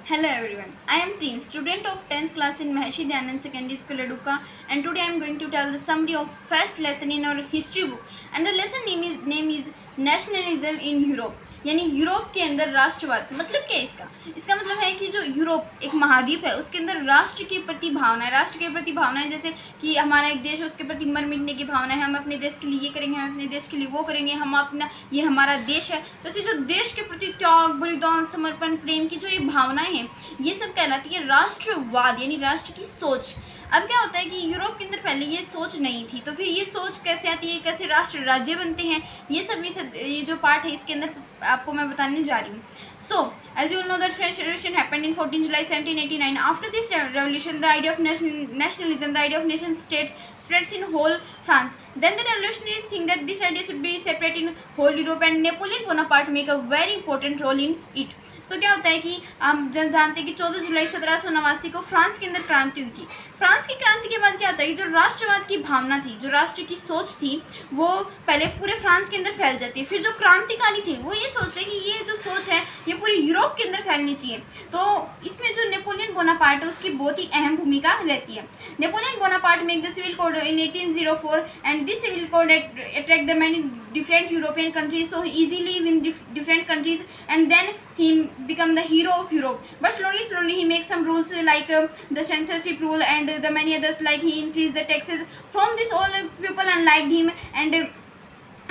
Hello everyone, I am Prin, student of 10th class in Maheshi Dyanand Secondary School Aduka, and today I am going to tell the summary of first lesson in our history book, and the lesson name is nationalism in Europe. यानी Europe के अंदर राष्ट्रवाद। मतलब क्या है इसका मतलब है कि जो यूरोप एक महाद्वीप है उसके अंदर राष्ट्र के प्रति भावना है। राष्ट्र के प्रति भावना है जैसे कि हमारा एक देश है उसके प्रति मर मिटने की भावना है। हम अपने देश के लिए ये करेंगे, हम अपने देश के लिए वो करेंगे, हम अपना ये हमारा देश है। तो ऐसे जो देश के प्रति त्याग, बलिदान, समर्पण, प्रेम की जो ये भावनाएं हैं ये सब कहलाती है राष्ट्रवाद, यानी राष्ट्र की सोच। अब क्या होता है कि यूरोप के अंदर पहले ये सोच नहीं थी, तो फिर ये सोच कैसे आती है, कैसे राष्ट्र राज्य बनते हैं, ये जो पार्ट है इसके अंदर आपको मैं बताने जा रही हूँ। सो as you all know that French Revolution happened in 14 July 1789. After this revolution, the idea of nationalism, the idea of nation states spreads in whole France. Then the revolutionaries think that this idea should be separate in whole Europe, and Napoleon Bonaparte make a very important role in it. So क्या होता है कि हम जानते हैं कि 14 जुलाई 1789 को France के अंदर क्रांति हुई थी। फ्रांस की क्रांति के बाद क्या होता है कि जो राष्ट्रवाद की भावना थी, जो राष्ट्र की सोच थी, वो पहले पूरे फ्रांस के अंदर फैल जाती है। फिर जो क्रांतिकारी थे वो ये सोचते हैं कि ये जो सोच है ये पूरी यूरोप के अंदर फैलनी चाहिए। तो इसमें जो नेपोलियन बोनापार्ट है उसकी बहुत ही अहम भूमिका रहती है। Napoleon Bonaparte make the civil code in 1804 and this civil code attract the many different European countries so easily in different countries, and then he become the hero of Europe. But slowly he makes some rules like the censorship rule and the many others, like he increased the taxes. From this all people unliked him and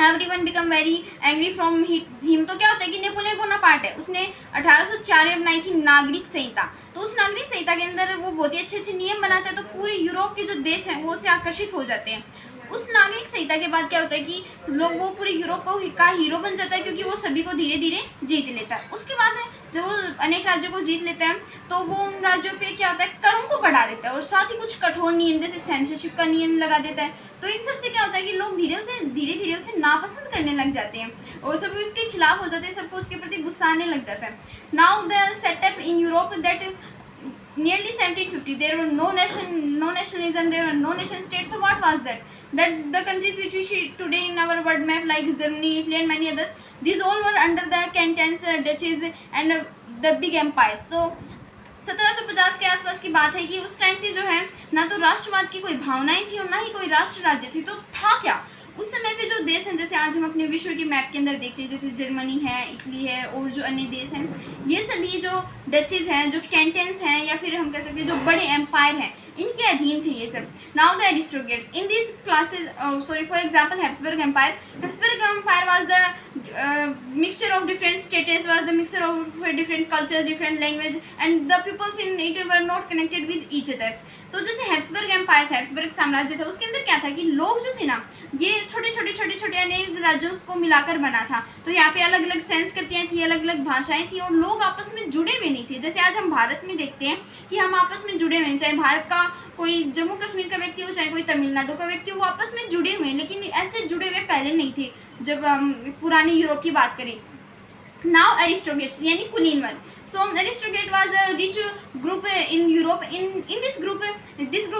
everyone become very angry from him. तो क्या होता है कि Napoleon Bonaparte है उसने 1804 में बनाई थी नागरिक संहिता। तो उस नागरिक संहिता के अंदर वो बहुत ही अच्छे नियम बनाते हैं, तो पूरे यूरोप के जो देश हैं वो उससे आकर्षित हो जाते हैं। उस नागरिक संहिता के बाद क्या होता है कि लोग वो पूरे यूरोप का हीरो बन जाता है, क्योंकि वो सभी को धीरे धीरे जीत लेता है। उसके बाद जब वो अनेक राज्यों को जीत लेता है तो वो उन राज्यों पे क्या होता है करों को बढ़ा देता है और साथ ही कुछ कठोर नियम जैसे सेंसरशिप का नियम लगा देता है। तो इन सब से क्या होता है कि लोग धीरे धीरे उसे नापसंद करने लग जाते हैं और सभी उसके खिलाफ हो जाते हैं, सबको उसके प्रति गुस्सा आने लग जाता है। Now the setup in Europe that nearly 1750 there were no nationalism, there were no nation states. So what was that the countries which we see today in our world map like Germany, Italy and many others, these all were under the cantons, duchies and the big empires. So 1750 के आसपास की बात है कि उस time पे जो है ना तो राष्ट्रवाद की कोई भावनाएं थी और ना ही कोई राष्ट्र राज्य थी। तो था क्या उस समय पे जो देश हैं, जैसे आज हम अपने विश्व के मैप के अंदर देखते हैं, जैसे जर्मनी है, इटली है और जो अन्य देश हैं, ये सभी जो डचेज हैं, जो कैंटन्स हैं या फिर हम कह सकते हैं जो बड़े एम्पायर हैं, इनके अधीन थे ये सब। Now the aristocrats in this classes, sorry for example Habsburg Empire was the mixture of different states, was the mixture of different cultures, different language and the peoples in it were not connected with each other. तो जैसे Habsburg empire था, Habsburg साम्राज्य था, उसके अंदर क्या था कि लोग जो थे ना ये छोटे अनेक राज्यों को मिलाकर बना था। तो यहाँ पे अलग अलग संस्कृतियाँ थी, अलग अलग भाषाएं थी और लोग आपस में जुड़े हुए नहीं थे। जैसे आज हम भारत में देखते हैं कि हम आपस में जुड़े हुए हैं, चाहे भारत का कोई जम्मू कश्मीर का व्यक्ति हो, चाहे कोई तमिलनाडु का व्यक्ति हो, वो आपस में जुड़े हुए हैं, लेकिन ऐसे जुड़े हुए पहले नहीं थे जब हम पुराने यूरोप की बात करें। Now aristocrats यानी कुलीन वर्ग। So aristocrat was a rich group in Europe. In this group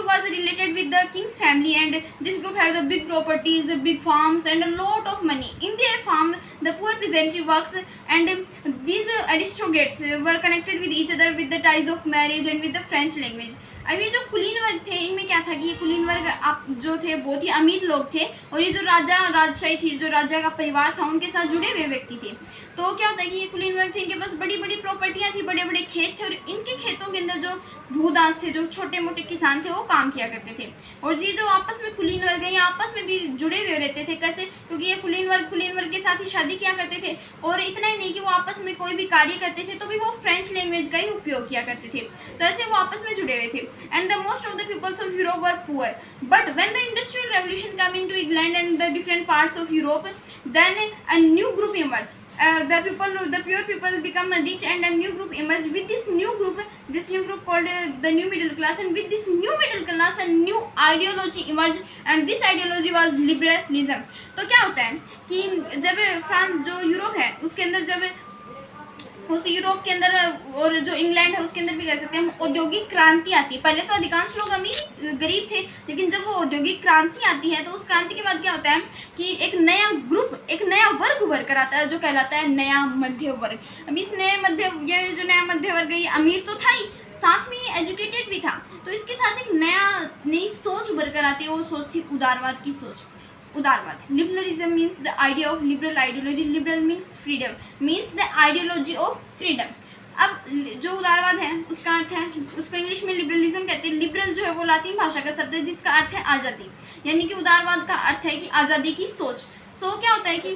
was related with the king's family, and this group had the big properties, big farms and a lot of money. In their farm the poor peasantry works, and these aristocrats were connected with each other with the ties of marriage and with the French language. अब ये जो कुलीन वर्ग थे इनमें क्या था कि ये कुलीन वर्ग आप जो थे बहुत ही अमीर लोग थे और ये जो राजशाही थी, जो राजा का परिवार था, उनके साथ जुड़े हुए व्यक्ति थे। तो क्या होता है कि ये कुलीन वर्ग थे, इनके पास बड़ी बड़ी प्रॉपर्टियां थी, बड़े बड़े खेत थे और इनके खेतों के अंदर जो भूदास थे, जो छोटे मोटे किसान थे, वो काम किया करते थे। और ये जो आपस में कुलीन वर्ग है ये आपस में भी जुड़े हुए रहते थे। कैसे? क्योंकि ये कुलीन वर्ग के साथ ही शादी किया करते थे और इतना ही नहीं कि वो आपस में कोई भी कार्य करते थे तो भी वो फ्रेंच लैंग्वेज का ही उपयोग किया करते थे। तो ऐसे वो आपस में जुड़े हुए थे। And the most of the peoples of Europe were poor. But when the Industrial Revolution came into England and the different parts of Europe, then a new group emerged. The pure people become rich, and a new group emerged. With this new group called the new middle class, and with this new middle class, a new ideology emerged, and this ideology was liberalism. तो क्या होता है कि जब France जो Europe है उसके अंदर जब उस यूरोप के अंदर और जो इंग्लैंड है उसके अंदर भी कह सकते हैं हम औद्योगिक क्रांति आती है। पहले तो अधिकांश लोग अमीर गरीब थे, लेकिन जब वो औद्योगिक क्रांति आती है तो उस क्रांति के बाद क्या होता है कि एक नया ग्रुप, एक नया वर्ग उभर कर आता है जो कहलाता है नया मध्य वर्ग। अब इस ये जो नया मध्य वर्ग है ये अमीर तो था ही, साथ में ये एजुकेटेड भी था। तो इसके साथ एक नई सोच उभर कर आती है, वो सोच थी उदारवाद की सोच। उदारवाद, liberalism means the idea of liberal ideology, liberal mean freedom, means the ideology of freedom. अब जो उदारवाद है उसका अर्थ है, उसको इंग्लिश में लिबरलिज्म कहते हैं। लिबरल जो है वो लातीन भाषा का शब्द है जिसका अर्थ है आज़ादी, यानी कि उदारवाद का अर्थ है कि आज़ादी की सोच। सो क्या होता है कि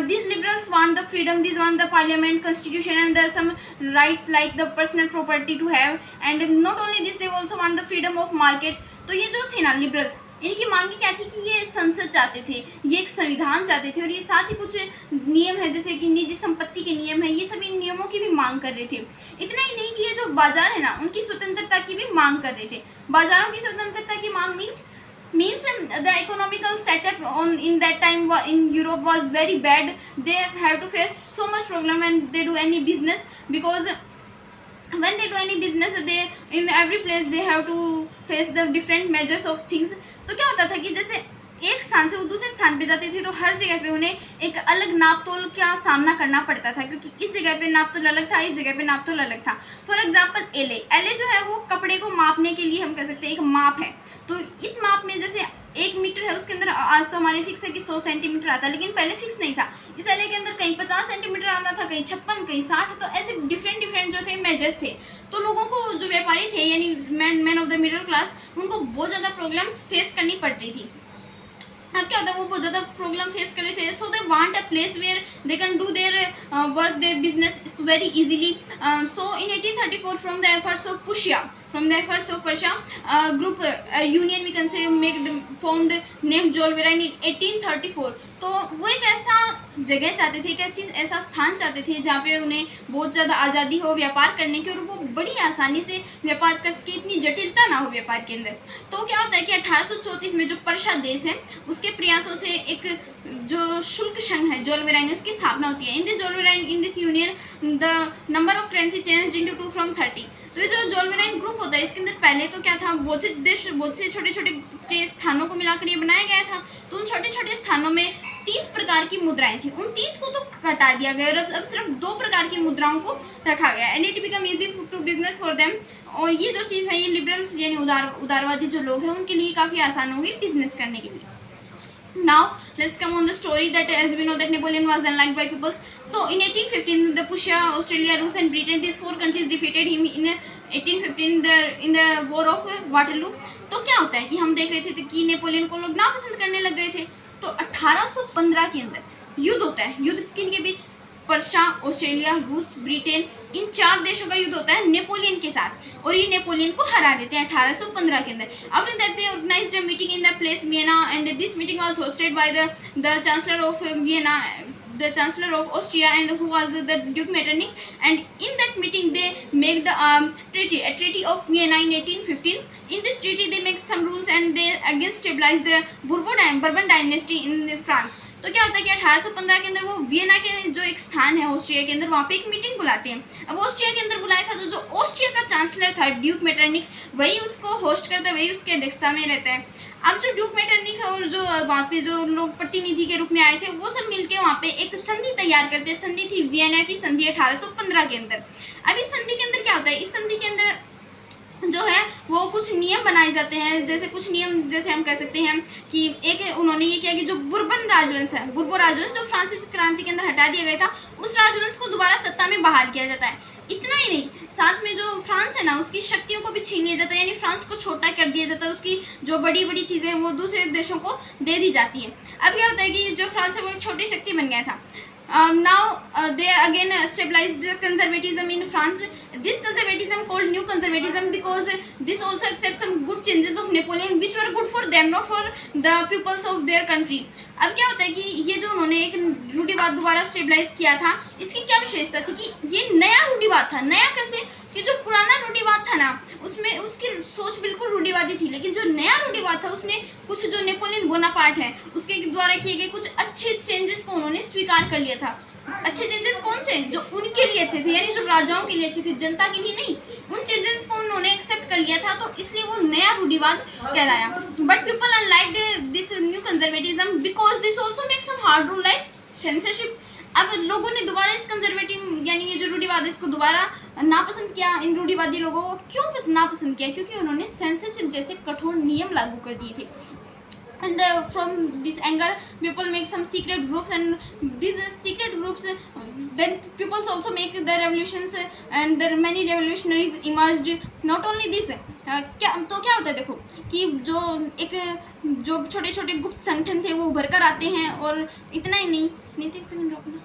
this liberals want the freedom, this want the parliament, constitution and the some rights like the personal property to have, and not only this they also want the freedom of market. तो ये जो थे ना liberals, इनकी मांग क्या थी कि ये संसद चाहते थे, ये एक संविधान चाहते थे, और ये साथ ही कुछ नियम है जैसे कि निजी संपत्ति के नियम है, ये सभी नियमों की भी मांग कर रहे थे। इतना ही नहीं कि ये जो बाजार है ना उनकी स्वतंत्रता की भी मांग कर रहे थे। बाजारों की स्वतंत्रता की मांग means the economical setup in that time in Europe was very bad. They have to face so much problem when they do any business, because when they do any business they in every place they have to face the different measures of things. तो क्या होता था कि जैसे एक स्थान से वो दूसरे स्थान पे जाते थे तो हर जगह पे उन्हें एक अलग नापतोल का सामना करना पड़ता था, क्योंकि इस जगह पे नापतोल अलग था, इस जगह पे नापतोल अलग था। फॉर एग्जांपल एले जो है वो कपड़े को मापने के लिए हम कह सकते हैं एक माप है। तो इस माप में जैसे 1 मीटर है उसके अंदर आज तो हमारे फिक्स है कि 100 सेंटीमीटर आता है, लेकिन पहले फिक्स नहीं था। इस एले के अंदर कहीं 50 सेंटीमीटर आ रहा था, कहीं 56, कहीं 60, तो ऐसे डिफरेंट जो थे मेजर्स थे। तो लोगों को जो व्यापारी थे यानी man of the middle class, उनको बहुत ज़्यादा प्रॉब्लम्स फेस करनी पड़ रही थी। अब क्या होता है वो बहुत ज़्यादा प्रॉब्लम फेस कर रहे थे। So they want a place where they can do their work, their business very easily. So in 1834 from the efforts of Prussia, group union we can say formed named Zollverein in 1834। तो वो एक ऐसा जगह चाहते थे, ऐसा स्थान चाहते थे जहाँ पे उन्हें बहुत ज़्यादा आज़ादी हो व्यापार करने की, और वो बड़ी आसानी से व्यापार कर सके, इतनी जटिलता ना हो व्यापार के अंदर। तो क्या होता है कि 1834 में जो पर्शिया देश है उसके प्रयासों से एक जो शुल्क संघ है जोलवेराइन, उसकी स्थापना होती है। In this union the number of currency changed into 2 from 30। तो ये जो जोलवेराइन ग्रुप होता है इसके अंदर पहले तो क्या था, बहुत से छोटे छोटे स्थानों को मिलाकर ये बनाया गया था। तो उन छोटे छोटे स्थानों में 30 प्रकार की मुद्राएं थी, उन 30 को तो हटा दिया गया और अब सिर्फ 2 प्रकार की मुद्राओं को रखा गया। And it become easy to business for them. और ये जो चीज़ है ये लिबरल्स यानी उदारवादी जो लोग हैं उनके लिए काफ़ी आसान होगी बिजनेस करने के लिए। Now let's come on the story that as we know that Napoleon was unliked by peoples. So in 1815 the Prussia, Australia, Russia and Britain, these 4 countries defeated him in 1815 in the war of Waterloo। तो क्या होता है कि हम देख रहे थे कि नेपोलियन को लोग नापसंद करने लग गए थे। तो 1815 के अंदर युद्ध होता है। युद्ध किन के बीच? पर्शिया, ऑस्ट्रेलिया, रूस, ब्रिटेन, इन 4 देशों का युद्ध होता है नेपोलियन के साथ, और ये नेपोलियन को हरा देते हैं 1815 के अंदर। After that they organised a meeting in the place Vienna, and this meeting was hosted by the chancellor of Vienna, the chancellor of Austria, and who was the Duke Metternich, and in that meeting they made the a treaty of Vienna in 1815। in this treaty they make some rules and they again stabilize the Bourbon dynasty in France। तो क्या होता है कि 1815 के अंदर वो Vienna के जो एक स्थान है ऑस्ट्रिया के अंदर, वहाँ पे एक मीटिंग बुलाते हैं। अब ऑस्ट्रिया के अंदर बुलाया था तो जो ऑस्ट्रिया का चांसलर था ड्यूक मेटरनिक, वही उसको होस्ट करता है, वही उसकी अध्यक्षता में रहता है। अब जो ड्यूक मेटरनिक है और जो वहाँ पे जो लोग प्रतिनिधि के रूप में आए थे वो सब मिलके वहाँ पे एक संधि तैयार करते हैं। संधि थी वियना की संधि 1815 के अंदर। अब इस संधि के अंदर क्या होता है, इस संधि के अंदर जो है वो कुछ नियम बनाए जाते हैं। जैसे कुछ नियम जैसे हम कह सकते हैं कि एक उन्होंने ये किया कि जो बुर्बन राजवंश है, बुर्बो राजवंश जो फ्रांसीसी क्रांति के अंदर हटा दिया गया था, उस राजवंश को दोबारा सत्ता में बहाल किया जाता है। इतना ही नहीं, साथ में जो फ्रांस है ना उसकी शक्तियों को भी छीन लिया जाता है, यानी फ्रांस को छोटा कर दिया जाता है, उसकी जो बड़ी बड़ी चीज़ें हैं वो दूसरे देशों को दे दी जाती है। अब क्या होता है कि जो फ्रांस है वो एक छोटी शक्ति बन गया था। Now they again stabilized the conservatism in France। This conservatism called new conservatism because this also accepts some good changes of Napoleon which were good for them, not for the peoples of their country। अब क्या होता है कि ये जो उन्होंने एक रूढ़िवाद दोबारा स्टेबलाइज किया था, इसकी क्या विशेषता थी कि ये नया रूढ़िवाद था। नया कैसे कि जो पुराना रूढ़िवाद था ना उसमें उसकी सोच बिल्कुल रूढ़िवादी थी, लेकिन जो नया रूढ़िवाद था उसने कुछ जो नेपोलियन बोनापार्ट है उसके द्वारा किए गए कुछ अच्छे चेंजेस को उन्होंने स्वीकार कर लिया था। अच्छे चेंजेस कौन से, जो उनके लिए अच्छे थे, यानी जो राजाओं के लिए अच्छे थे, जनता के लिए नहीं। उन चेंजेस को उन्होंने एक्सेप्ट कर लिया था, तो इसलिए वो नया रूढ़िवाद कहलाया। But people unliked this new conservatism because this also makes some hard rule like censorship. अब लोगों ने दोबारा इस कंजर्वेटिव यानी ये जो रूढ़िवाद है इसको दोबारा नापसंद किया। इन रूढ़िवादी लोगों को क्यों नापसंद किया? क्योंकि उन्होंने सेंसरशिप जैसे कठोर नियम लागू कर दिए थे। And from this anger people make some secret groups, and these secret groups then people also make their revolutions, and there many revolutionaries emerged. Not only this क्या होता है देखो कि जो छोटे छोटे गुप्त संगठन थे वो उभर कर आते हैं, और इतना ही नहीं, एक सेकंड रुकना।